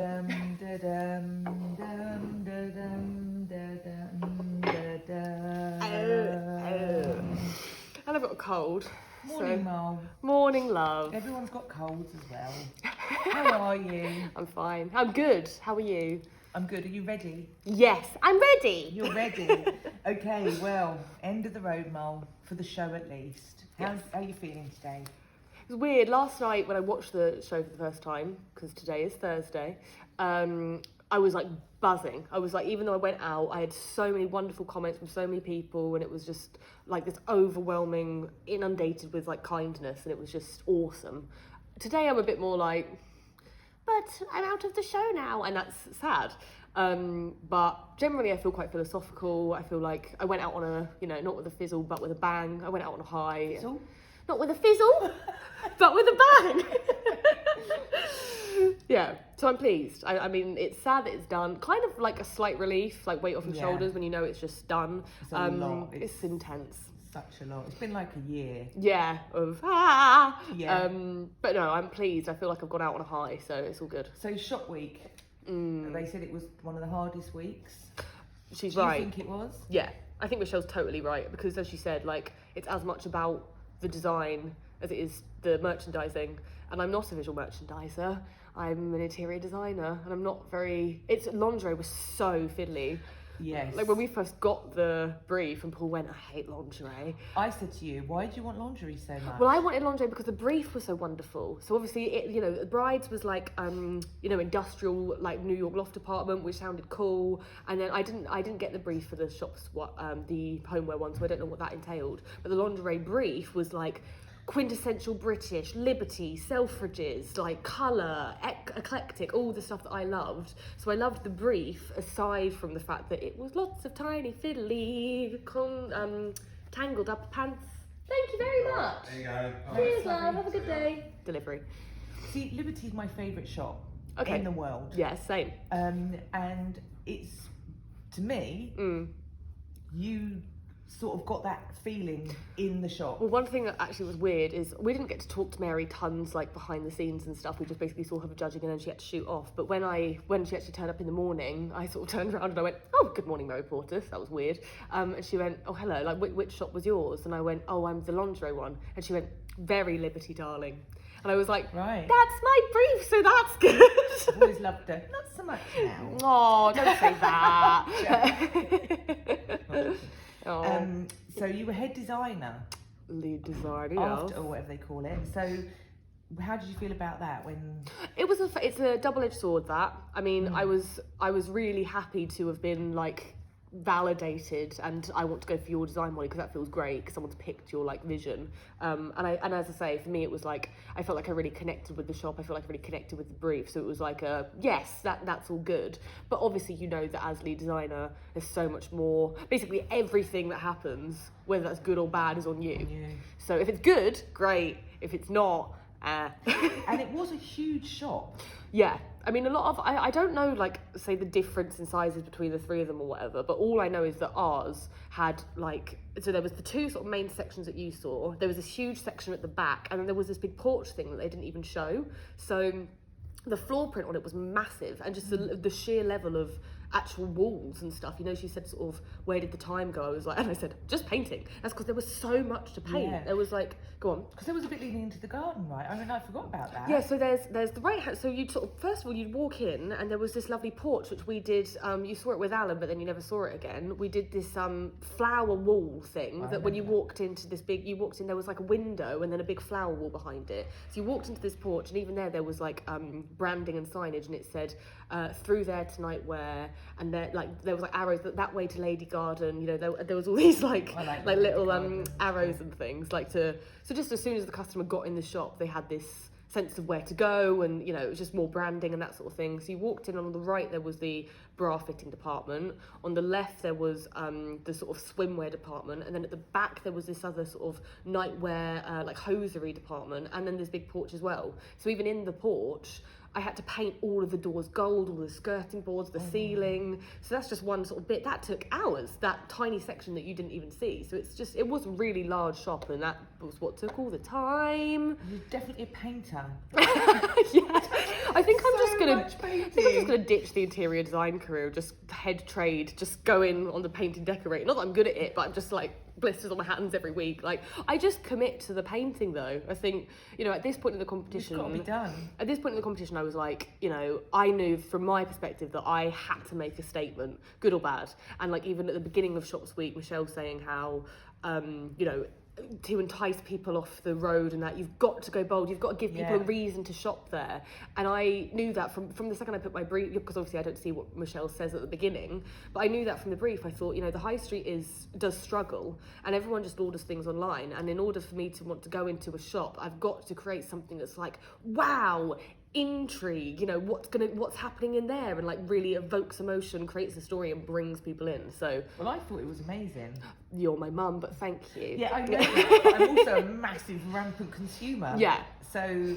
Dum, da, dum, dum, da, dum, da, dum, da, dum. And I've got a cold. Morning, Mole. Morning, love. Everyone's got colds as well. How are you? I'm fine. I'm good. How are you? I'm good. Are you ready? Yes, I'm ready. You're ready. Okay, well, end of the road, Mole, for the show at least. How are you feeling today? It was weird. Last night when I watched the show for the first time, because today is Thursday, I was like buzzing. I was like, even though I went out, I had so many wonderful comments from so many people, and it was just like this overwhelming, inundated with like kindness, and it was just awesome. Today I'm a bit more like, but I'm out of the show now, and that's sad. But generally I feel quite philosophical. I feel like I went out on a, not with a fizzle, but with a bang. I went out on a high. Fizzle? Not with a fizzle, but with a bang. Yeah, so I'm pleased. I mean, it's sad that it's done. Kind of like a slight relief, like weight off your shoulders when you know it's just done. It's a lot. It's intense. Such a lot. It's been like a year. Yeah, Yeah. But no, I'm pleased. I feel like I've gone out on a high, so it's all good. So Shop Week, they said it was one of the hardest weeks. She's Do you right. think it was? Yeah, I think Michelle's totally right, because as she said, like, it's as much about the design as it is the merchandising. And I'm not a visual merchandiser. I'm an interior designer, and I'm not very... lingerie was so fiddly. Yes. Like when we first got the brief and Paul went, I hate lingerie. I said to you, why do you want lingerie so much? Well, I wanted lingerie because the brief was so wonderful. So obviously, the Brides was like, industrial, like New York loft apartment, which sounded cool. And then I didn't get the brief for the shops, the homeware one, so I don't know what that entailed. But the lingerie brief was like quintessential British, liberty, Selfridges, like colour, eclectic, all the stuff that I loved. So I loved the brief, aside from the fact that it was lots of tiny fiddly, tangled up pants. Thank you very much. There you go. Cheers, love. Have a good day. Delivery. See, Liberty's my favourite shop Okay. in the world. Yeah, same. And it's, to me, you sort of got that feeling in the shop. Well, one thing that actually was weird is we didn't get to talk to Mary tons, like behind the scenes and stuff. We just basically saw her judging, and then she had to shoot off. But when she actually turned up in the morning, I sort of turned around and I went, "Oh, good morning, Mary Portis." That was weird. And she went, "Oh, hello. Like, which shop was yours?" And I went, "Oh, I'm the lingerie one." And she went, "Very Liberty, darling." And I was like, Right. "That's my brief, so that's good." I've always loved her. Not so much now. Oh, don't say that. Oh. So you were head designer Lead designer. after, or whatever they call it. So how did you feel about that when... It's a double-edged sword, that. I mean, I was really happy to have been like validated, and I want to go for your design model because that feels great because someone's picked your like vision. And as I say, for me it was like I felt like I really connected with the shop. I felt like I really connected with the brief. So it was like yes, that's all good. But obviously you know that as lead designer, there's so much more. Basically everything that happens, whether that's good or bad, is on you. So if it's good, great. If it's not, And it was a huge shop. Yeah, I mean, I don't know, like, say the difference in sizes between the three of them or whatever, but all I know is that ours had, like, so there was the two sort of main sections that you saw, there was this huge section at the back, and then there was this big porch thing that they didn't even show, so the floor print on it was massive, and just the sheer level of actual walls and stuff. She said sort of, where did the time go? I said, just painting. That's because there was so much to paint. Yeah. There was like, go on. Because there was a bit leading into the garden, right? I mean, I forgot about that. Yeah, so there's the right hand. So you'd sort of, first of all, you'd walk in, and there was this lovely porch which we did. You saw it with Alan, but then you never saw it again. We did this flower wall thing that when you walked into this big, there was like a window and then a big flower wall behind it. So you walked into this porch, and even there was like branding and signage, and it said through there tonight wear, and there was like arrows that way to Lady Garden. There was all these like little arrows and things so just as soon as the customer got in the shop, they had this sense of where to go, and it was just more branding and that sort of thing. So you walked in, and on the right there was the bra fitting department, on the left there was the sort of swimwear department, and then at the back there was this other sort of nightwear like hosiery department, and then this big porch as well. So even in the porch, I had to paint all of the doors gold, all the skirting boards, the ceiling. So that's just one sort of bit. That took hours, that tiny section that you didn't even see. So it was a really large shop, and that was what took all the time. You're definitely a painter. Yeah. I think I'm just gonna. much I think I'm just painting. gonna ditch the interior design career, just head trade, just go in on the painting decorating. Not that I'm good at it, but I'm just like blisters on my hands every week. Like I just commit to the painting though. I think at this point in the competition, It's got to be done. At this point in the competition, I was like, I knew from my perspective that I had to make a statement, good or bad. And like even at the beginning of Shops Week, Michelle saying how, to entice people off the road and that you've got to go bold, you've got to give people a reason to shop there. And I knew that from the second I put my brief, because obviously I don't see what Michelle says at the beginning, but I knew that from the brief. I thought, the high street does struggle and everyone just orders things online, and in order for me to want to go into a shop, I've got to create something that's like, wow, intrigue, what's happening in there, and like really evokes emotion, creates a story and brings people in. So Well, I thought it was amazing. you're my mum, but thank you. Yeah, I know that. I'm also a massive rampant consumer. Yeah. So,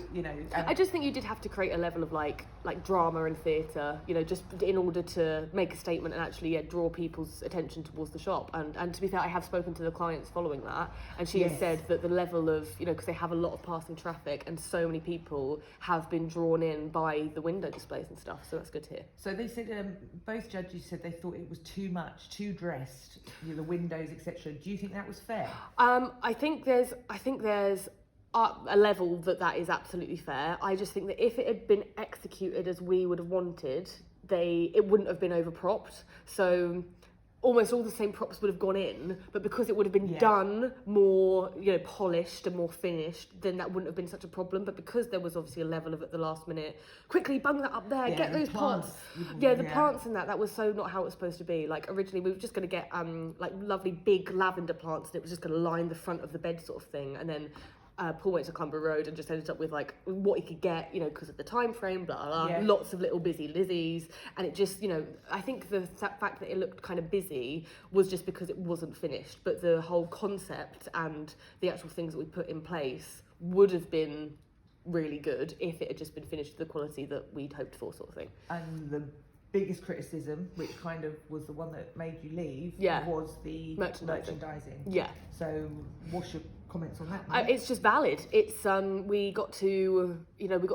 I just think you did have to create a level of like drama and theatre, just in order to make a statement and actually draw people's attention towards the shop. And to be fair, I have spoken to the clients following that, and she has said that the level of, because they have a lot of passing traffic and so many people have been drawn in by the window displays and stuff. So that's good to hear. So they said, both judges said they thought it was too much, too dressed, the windows, etc. Do you think that was fair? I think there's a level that is absolutely fair. I just think that if it had been executed as we would have wanted, it wouldn't have been overpropped. So almost all the same props would have gone in, but because it would have been done more, polished and more finished, then that wouldn't have been such a problem. But because there was obviously a level of at the last minute, quickly bung that up there, get those plants. The plants and that was so not how it was supposed to be. Like originally we were just going to get like lovely big lavender plants, and it was just going to line the front of the bed sort of thing, and then Paul went to Clumber Road and just ended up with like what he could get, because of the time frame, blah, blah, blah, lots of little busy Lizzies. And it just, I think the fact that it looked kind of busy was just because it wasn't finished. But the whole concept and the actual things that we put in place would have been really good if it had just been finished to the quality that we'd hoped for, sort of thing. And the biggest criticism, which kind of was the one that made you leave, was the merchandising. Yeah. So what's your comments on that? It's just valid. It's we got to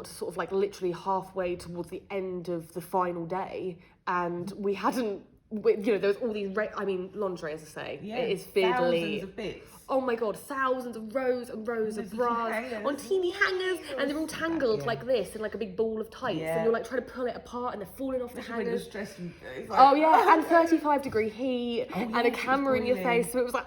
sort of like literally halfway towards the end of the final day, and we hadn't. There was all these. Lingerie, as I say, it is fiddly. Thousands of bits. Oh my god, thousands of rows and rows of bras on teeny hangers, and they're all tangled like this in like a big ball of tights, and you're like trying to pull it apart, and they're falling off the hangers. Oh yeah, and 35-degree heat, and a camera in your face, so it was like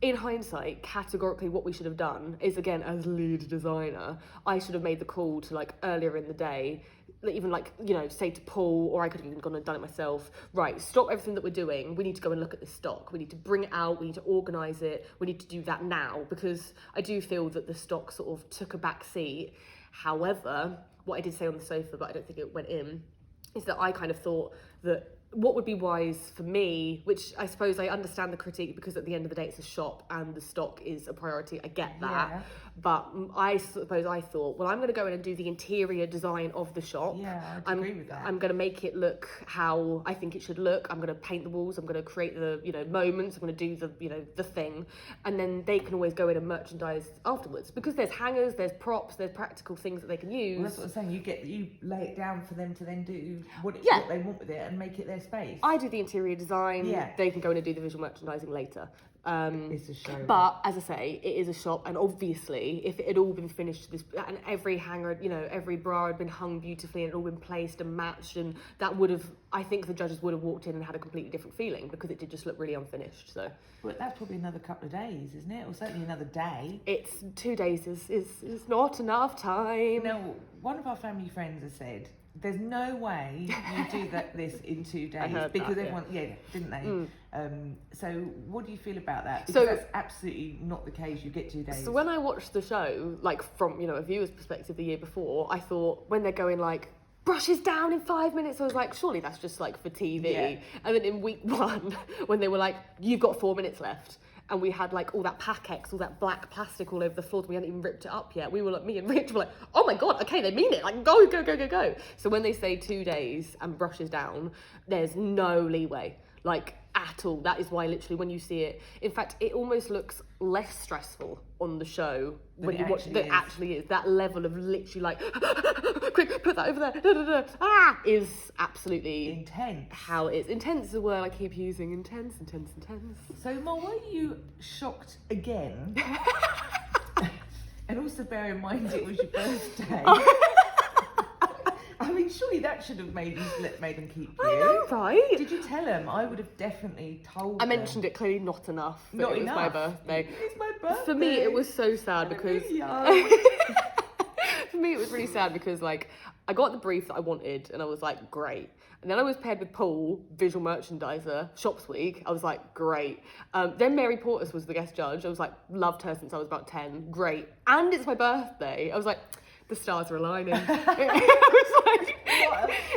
in hindsight, categorically what we should have done is, again, as lead designer, I should have made the call to like earlier in the day, even like, say to Paul, or I could have even gone and done it myself, right, stop everything that we're doing, we need to go and look at this stock, we need to bring it out, we need to organise it, we need to do that now, because I do feel that the stock sort of took a back seat. However, what I did say on the sofa, but I don't think it went in, is that I kind of thought that what would be wise for me, which I suppose I understand the critique, because at the end of the day it's a shop and the stock is a priority, I get that, but I suppose I thought, well, I'm going to go in and do the interior design of the shop. I agree with that. I'm going to make it look how I think it should look. I'm going to paint the walls, I'm going to create the moments, I'm going to do the thing, and then they can always go in and merchandise afterwards, because there's hangers, there's props, there's practical things that they can use. Well, that's what I'm saying, you lay it down for them to then do what they want with it and make it their space. I do the interior design, they can go in and do the visual merchandising later. It's a show. But as I say, it is a shop, and obviously if it had all been finished to this, and every hanger, every bra had been hung beautifully and it all been placed and matched, and that would have, I think the judges would have walked in and had a completely different feeling, because it did just look really unfinished. So well, that's probably another couple of days, isn't it? Or certainly another day. It's 2 days is not enough time. Now, one of our family friends has said, there's no way you do this in 2 days, because everyone, didn't they? So what do you feel about that? Because that's absolutely not the case. You get 2 days. So when I watched the show, like from a viewer's perspective the year before, I thought when they're going like brushes down in 5 minutes, I was like, surely that's just like for TV. And then in week 1, when they were like, you've got 4 minutes left, and we had like all that Pac-Ex, all that black plastic all over the floor, we hadn't even ripped it up yet. We were like, me and Rich were like, oh my God, okay, they mean it. Like, go, go, go, go, go. So when they say 2 days and brushes down, there's no leeway, like at all. That is why literally when you see it, in fact, it almost looks less stressful on the show when you watch that actually is. That level of literally like, quick, put that over there, is absolutely intense. How it is. Intense is a word I keep using. Intense. So, Mol, were you shocked again? And also bear in mind it was your birthday. I mean, surely that should have made them keep you. I know, right? Did you tell them? I would have definitely told them. I mentioned it clearly not enough. Not it enough. Was my birthday. It's my birthday. For me, it was so sad because... Really for me, it was really sad because, like, I got the brief that I wanted and I was like, great. And then I was paired with Paul, visual merchandiser, Shops Week. I was like, great. Then Mary Portas was the guest judge. I was like, loved her since I was about 10. Great. And it's my birthday. I was like, the stars are aligning. I was like,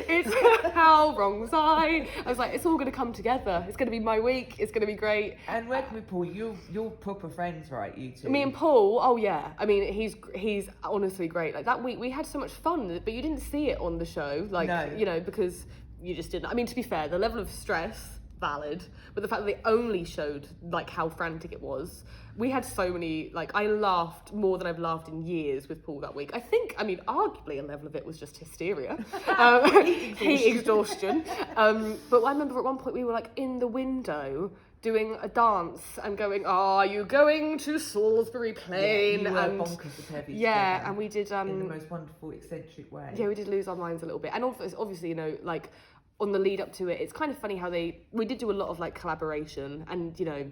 it's how wrong side. I was like, it's all going to come together. It's going to be my week. It's going to be great. And working with Paul, you're proper friends, right? You two. Me and Paul, oh yeah. I mean, he's honestly great. Like that week, we had so much fun, but you didn't see it on the show. Like, you know, because you just didn't. I mean, to be fair, the level of stress, valid, but the fact that they only showed like how frantic it was. We had so many, like, I laughed more than I've laughed in years with Paul that week. I think, I mean, arguably a level of it was just hysteria. Heat exhaustion. But I remember at one point we were, like, in the window doing a dance and going, are you going to Salisbury Plain? Yeah, you were bonkers of heavy. Yeah, together. And we did... in the most wonderful, eccentric way. Yeah, we did lose our minds a little bit. And obviously, you know, like, on the lead up to it, it's kind of funny how we did do a lot of, like, collaboration and, you know,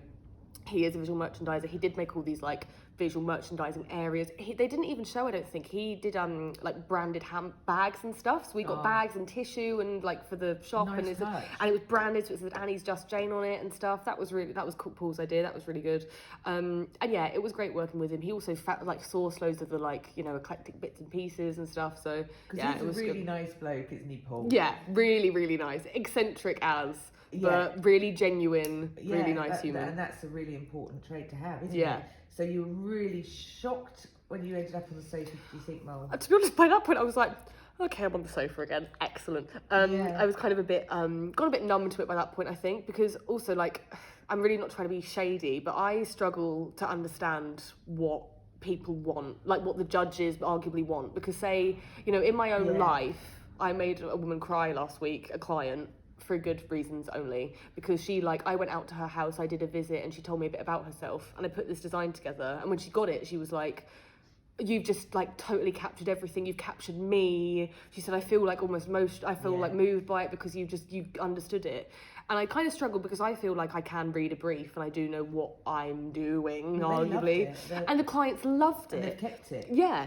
he is a visual merchandiser. He did make all these like visual merchandising areas. They didn't even show, I don't think. He did like branded bags and stuff. So we got bags and tissue and like for the shop nice and it was branded. So it said Annie's Just Jane on it and stuff. That was cool. Paul's idea. That was really good. And yeah, it was great working with him. He also sourced loads of the like, you know, eclectic bits and pieces and stuff. So yeah, it was a really nice bloke, isn't he, Paul? Yeah, really, really nice. Eccentric as. But really genuine, really nice human. And that's a really important trait to have, isn't it? So you were really shocked when you ended up on the sofa, do you think, Mel? To be honest, by that point I was like, okay, I'm on the sofa again. Excellent. I was kind of a bit, got a bit numb to it by that point, I think, because also, like, I'm really not trying to be shady, but I struggle to understand what people want, like what the judges arguably want. Because say, you know, in my own life, I made a woman cry last week, a client, for good reasons only, because she, like, I went out to her house, I did a visit, and she told me a bit about herself, and I put this design together, and when she got it, she was like, you've just, like, totally captured everything, you've captured me. She said, I feel like like moved by it because you've understood it. And I kind of struggle because I feel like I can read a brief and I do know what I'm doing, arguably. And the clients loved it. And they've kept it. Yeah.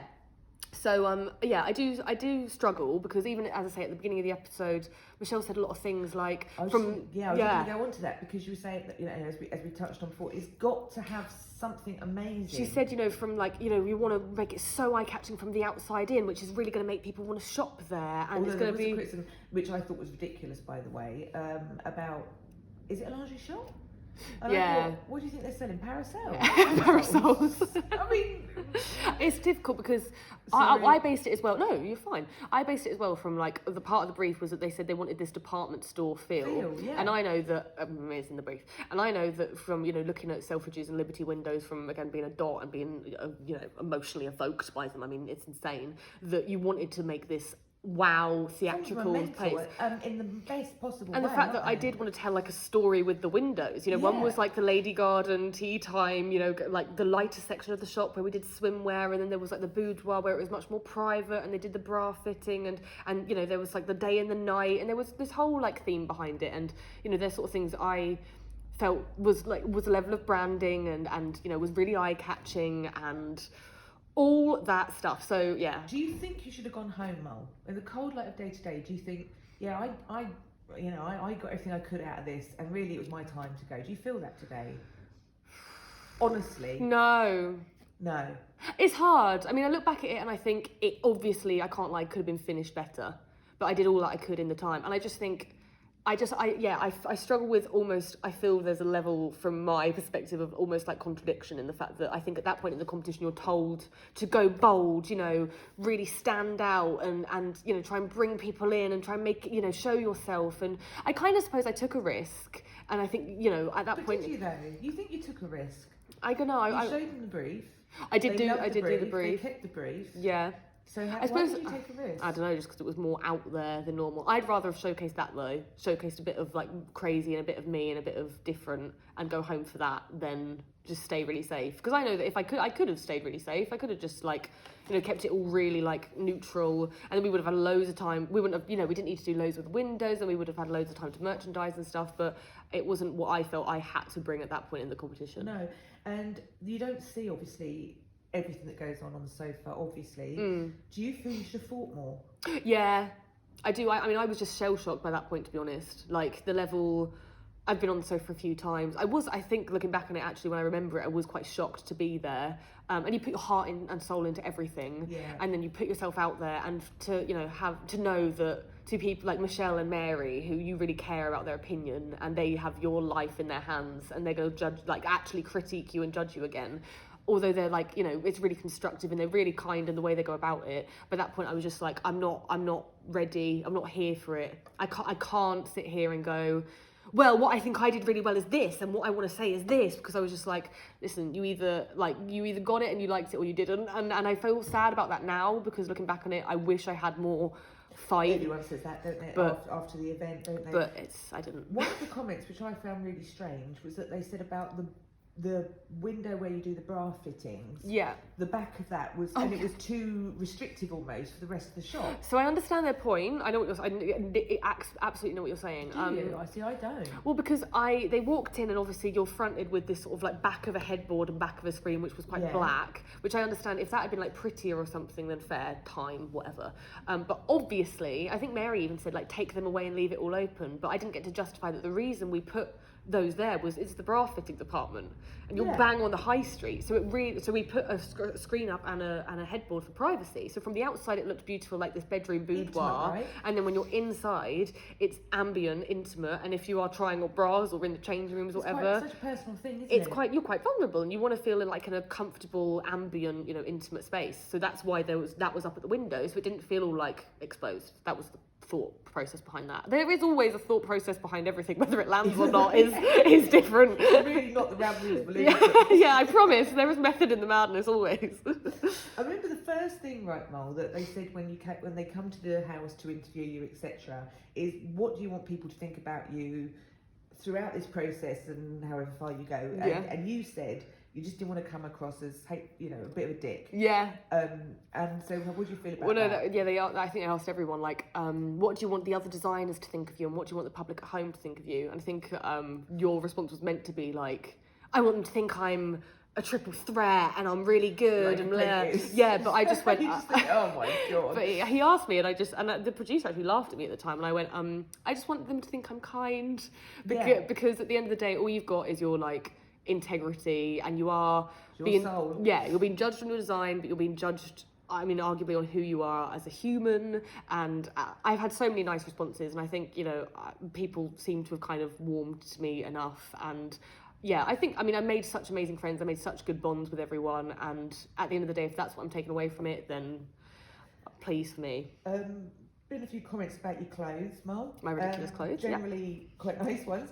So, yeah, I do struggle because even, as I say, at the beginning of the episode, Michelle said a lot of things like... I was going to go on to that because you were saying that, you know, as we touched on before, it's got to have something amazing. She said, you know, from like, you know, you want to make it so eye-catching from the outside in, which is really going to make people want to shop there. And it's going to be... a criticism, which I thought was ridiculous, by the way, about... Is it a lingerie shop? What do you think they're selling? Parasols? Parasols. I mean... It's difficult because I based it as well. No, you're fine. I based it as well from, like, the part of the brief was that they said they wanted this department store feel. And I know that... it's in the brief. And I know that from, you know, looking at Selfridges and Liberty windows from, again, being a dot and being, you know, emotionally evoked by them. I mean, it's insane that you wanted to make this... wow, theatrical place. In the best possible way. And the fact that I did want to tell like a story with the windows. You know, one was like the Lady Garden tea time, you know, like the lighter section of the shop where we did swimwear, and then there was like the boudoir where it was much more private and they did the bra fitting and you know, there was like the day and the night, and there was this whole like theme behind it, and you know, there's sort of things I felt was a level of branding and you know, was really eye-catching and all that stuff. So yeah. Do you think you should have gone home, Mel? In the cold light of day to day, do you think, I got everything I could out of this and really it was my time to go? Do you feel that today? Honestly. No. It's hard. I mean, I look back at it and I think it obviously, I can't lie, could have been finished better. But I did all that I could in the time. And I just think, I struggle with almost, I feel there's a level from my perspective of almost like contradiction in the fact that I think at that point in the competition you're told to go bold, you know, really stand out and you know, try and bring people in and try and make, you know, show yourself. And I kind of suppose I took a risk, and I think, you know, at that point... Did you though? You think you took a risk? I don't know. You showed them the brief. I did do the brief. They kept the brief. Yeah. So I suppose, why did you take a risk? I don't know, just because it was more out there than normal. I'd rather have showcased that though, showcased a bit of like crazy and a bit of me and a bit of different, and go home for that than just stay really safe. Because I know that if I could have stayed really safe. I could have just like, you know, kept it all really like neutral, and then we would have had loads of time. We wouldn't have, you know, we didn't need to do loads with windows, and we would have had loads of time to merchandise and stuff. But it wasn't what I felt I had to bring at that point in the competition. No, and you don't see obviously everything that goes on the sofa, obviously. Do you feel you should have fought more? Yeah, I do. I mean, I was just shell-shocked by that point, to be honest. Like, the level... I've been on the sofa a few times. I think, looking back on it, actually, when I remember it, I was quite shocked to be there. And you put your heart and soul into everything. Yeah. And then you put yourself out there, and to, you know, have to know that two people like Michelle and Mary, who you really care about their opinion, and they have your life in their hands, and they're going to judge, like, actually critique you and judge you again. Although they're like, you know, it's really constructive and they're really kind in the way they go about it. But at that point I was just like, I'm not ready. I'm not here for it. I can't sit here and go, well, what I think I did really well is this, and what I want to say is this, because I was just like, listen, you either got it and you liked it or you didn't. And I feel sad about that now, because looking back on it, I wish I had more fight. Everyone says that, don't they? But, after the event, don't they? But I didn't. One of the comments which I found really strange was that they said about the window where you do the bra fittings. Yeah. The back of that was, and it was too restrictive almost for the rest of the shop. So I understand their point. I know what you're. I absolutely know what you're saying. Do you? I see. I don't. Well, because they walked in, and obviously you're fronted with this sort of like back of a headboard and back of a screen, which was quite black. Which I understand. If that had been like prettier or something, then fair time, whatever. But obviously, I think Mary even said like take them away and leave it all open. But I didn't get to justify that the reason we put those there was it's the bra fitting department, and you're bang on the high street, so we put a screen up and a headboard for privacy. So from the outside it looked beautiful, like this bedroom boudoir, right? And then when you're inside it's ambient, intimate, and if you are trying on bras or in the changing rooms or whatever, such a personal thing, isn't it? You're quite vulnerable, and you want to feel in like in a comfortable, ambient, you know, intimate space. So that's why that was up at the window, so it didn't feel all like exposed. That was the thought process behind that. There is always a thought process behind everything, whether it lands or not is different. Really not the ramblings balloon. Yeah, I promise. There is method in the madness always. I remember the first thing, right, Mole, that they said when they come to the house to interview you, etc., is what do you want people to think about you throughout this process and however far you go. And you said you just didn't want to come across as, you know, a bit of a dick. Yeah. And so what do you feel about that? They are. I think I asked everyone, like, what do you want the other designers to think of you, and what do you want the public at home to think of you? And I think your response was meant to be like, I want them to think I'm a triple threat and I'm really good, like yeah, but I just went think, oh my god. But he asked me, and the producer actually laughed at me at the time, and I went, I just want them to think I'm kind, because at the end of the day all you've got is your like integrity, and you are soul. You're being judged on your design, but you're being judged, I mean, arguably on who you are as a human. And I've had so many nice responses, and I think, you know, people seem to have kind of warmed to me enough. And yeah, I think, I mean, I made such amazing friends, I made such good bonds with everyone, and at the end of the day, if that's what I'm taking away from it, then please for me. Been a few comments about your clothes, Mole. My ridiculous clothes, generally quite nice ones.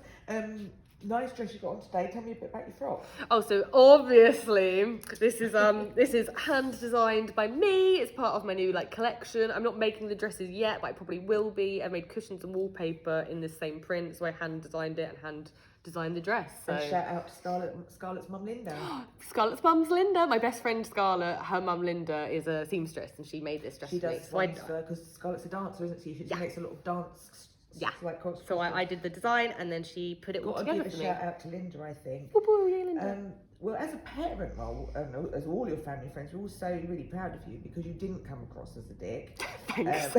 Nice dress you got on today. Tell me a bit about your frock. Oh, so obviously this is hand designed by me. It's part of my new like collection. I'm not making the dresses yet, but I probably will be. I made cushions and wallpaper in this same print, so I hand designed it and hand designed the dress. So and shout out to Scarlett's mum Linda. Scarlett's mum's Linda. My best friend Scarlett, her mum Linda is a seamstress, and she made this dress for me. She does because Scarlett's a dancer, isn't she? She makes a lot of dance. Yeah. So I did the design, and then she put it all together for me. Give a shout out to Linda, I think. Oh, yeah, Linda. Well, as a parent, as all your family and friends, we're all so really proud of you because you didn't come across as a dick. Thanks.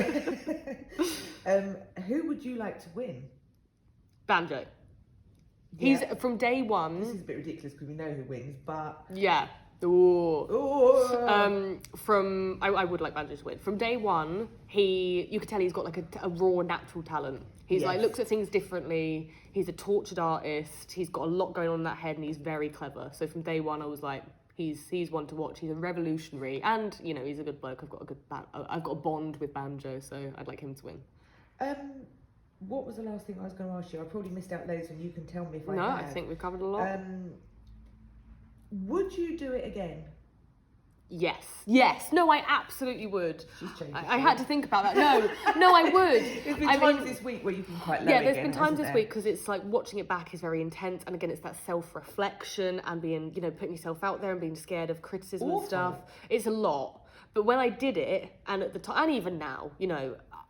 Who would you like to win? Banjo. Yeah. He's from day one. This is a bit ridiculous because we know who wins, but yeah. Ooh. I would like Banjo to win. From day one, you could tell he's got like a raw natural talent. He's like looks at things differently. He's a tortured artist. He's got a lot going on in that head, and he's very clever. So from day one, I was like, he's one to watch. He's a revolutionary, and you know, he's a good bloke. I've got a bond with Banjo, so I'd like him to win. What was the last thing I was going to ask you? I probably missed out loads, and you can tell me if I have. No, I think we've covered a lot. Would you do it again? Yes. No, I absolutely would. She's changed. I had to think about that. No, I would. There's been times this week where you've been quite low. Yeah, there's been times this week because it's like watching it back is very intense, and again, it's that self-reflection and being, putting yourself out there and being scared of criticism and stuff. It's a lot. But when I did it, and at the time, and even now,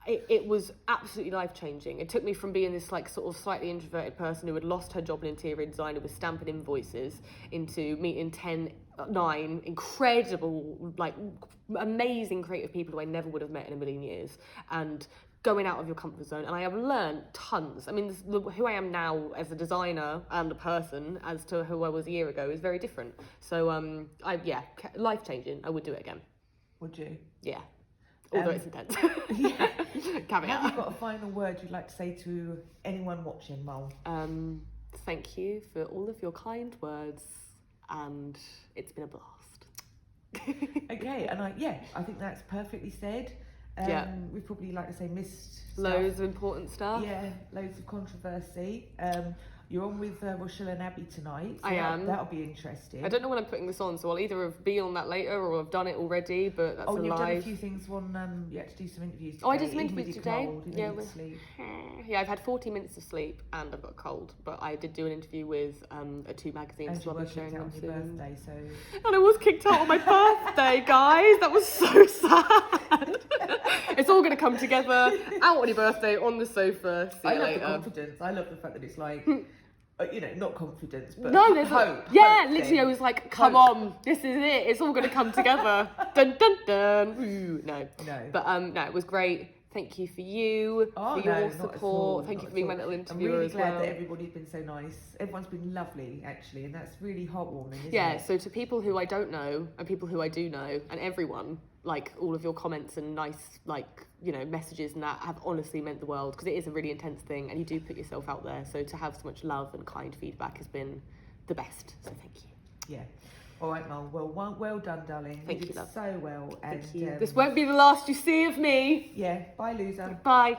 it was absolutely life-changing. It took me from being this like sort of slightly introverted person who had lost her job in interior design, who was stamping invoices, into meeting 9 incredible, like amazing creative people who I never would have met in a million years, and going out of your comfort zone. And I have learned tons. I mean, who I am now as a designer and a person as to who I was a year ago is very different. So life-changing. I would do it again. Would you? Yeah. Although it's intense. Yeah. Caveat. Have you got a final word you'd like to say to anyone watching, Mole? Thank you for all of your kind words, and it's been a blast. Okay, and I think that's perfectly said. We've probably, like I say, missed loads of important stuff. Yeah, loads of controversy. You're on with Rochelle and Abby tonight. So I am. That'll be interesting. I don't know when I'm putting this on, so I'll either be on that later or I've done it already, but that's you've live. done a few things on, you had to do some interviews today. I did some interviews today. Sleep. Yeah, I've had 40 minutes of sleep and I've got a cold, but I did do an interview with a 2 magazine, so I'll be sharing them soon. On your birthday, so... And I was kicked out on my birthday, guys. That was so sad. It's all going to come together. Out on your birthday, on the sofa. See you later. The confidence. I love the fact that it's like... not confidence, but there's hope. Literally, I was like, come on, this is it. It's all going to come together. Dun, dun, dun. Ooh, no. But it was great. Thank you for your support. Thank you for being my little interviewer as well. I'm really glad that everybody's been so nice. Everyone's been lovely, actually, and that's really heartwarming, isn't it? Yeah, so to people who I don't know and people who I do know, and everyone, like all of your comments and nice, messages and that have honestly meant the world, because it is a really intense thing and you do put yourself out there. So to have so much love and kind feedback has been the best. So thank you. Yeah. All right, Mel. Well done, darling. Thank you, love. So well. Thank you. This won't be the last you see of me. Yeah. Bye, loser. Bye.